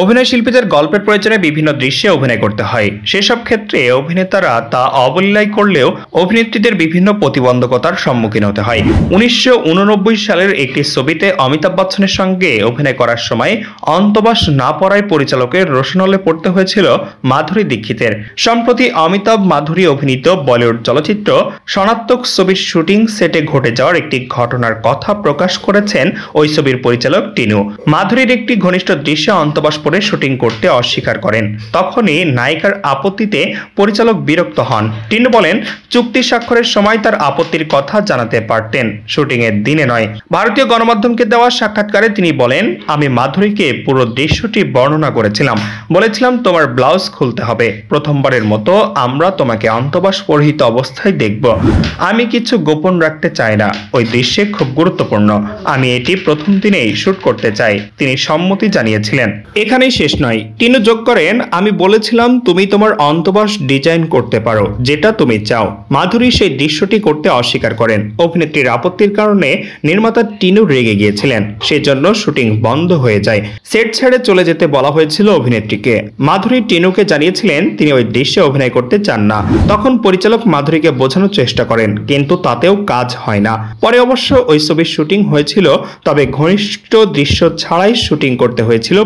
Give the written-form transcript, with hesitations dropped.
অভিনয় শিল্পীদের গল্পের প্রয়োজনে বিভিন্ন দৃশ্যে অভিনয় করতে হয়। সেসব ক্ষেত্রে অভিনেতারা তা অবলীলায় করলেও অভিনেত্রীদের বিভিন্ন প্রতিবন্ধকতার সম্মুখীন হতে হয়। 1989 সালের একটি ছবিতে অমিতাভ বচ্চনের সঙ্গে অভিনয় করার সময় অন্তবাস না পড়ায় পরিচালকের রোশনলে পড়তে হয়েছিল মাধুরী দীক্ষিতের। সম্প্রতি অমিতাভ মাধুরী অভিনীত বলিউড চলচ্চিত্র সনাতক ছবির শুটিং সেটে ঘটে যাওয়ার একটি ঘটনার কথা প্রকাশ করেছেন ওই ছবির পরিচালক টিনু। মাধুরীর একটি ঘনিষ্ঠ দৃশ্যে অন্তবাস পরে শুটিং করতে অস্বীকার করেন। তখনই নায়িকার আপত্তিতে পরিচালক বিরক্ত হন। টিনু বলেন, চুক্তি স্বাক্ষরের সময় তার আপত্তির কথা জানাতে পারতেন, শুটিং এর দিনে নয়। ভারতীয় গণমাধ্যমকে দেওয়া সাক্ষাৎকারে তিনি বলেন, আমি মাধুরীকে পুরো দৃশ্যটি বর্ণনা করেছিলাম, বলেছিলাম তোমার ব্লাউজ খুলতে হবে, প্রথমবারের মতো আমরা তোমাকে অন্তবাস পরিহিত অবস্থায় দেখব। আমি কিছু গোপন রাখতে চাই না, ওই দৃশ্যে খুব গুরুত্বপূর্ণ, আমি এটি প্রথম দিনেই শুট করতে চাই। তিনি সম্মতি জানিয়েছিলেন। এখানেই শেষ নয়, টিনু যোগ করেন, আমি বলেছিলাম তুমি তোমার অন্তবাস ডিজাইন করতে পারো, যেটা তুমি চাও। মাধুরী সেই দৃশ্যটি করতে অস্বীকার করেন। অভিনেত্রীর আপত্তির কারণে নির্মাতা টিনু রেগে গিয়েছিলেন, সেজন্য শুটিং বন্ধ হয়ে যায়। সেট ছেড়ে চলে যেতে বলা হয়েছিল অভিনেত্রীকে। মাধুরী টিনুকে জানিয়েছিলেন তিনি ওই দৃশ্যে অভিনয় করতে চান না। তখন পরিচালক মাধুরীকে বোঝানোর চেষ্টা করেন, কিন্তু তাতেও কাজ হয় না। পরে অবশ্য ওই ছবির শুটিং হয়েছিল, তবে ঘনিষ্ঠ দৃশ্য ছাড়াই শুটিং করতে হয়েছিল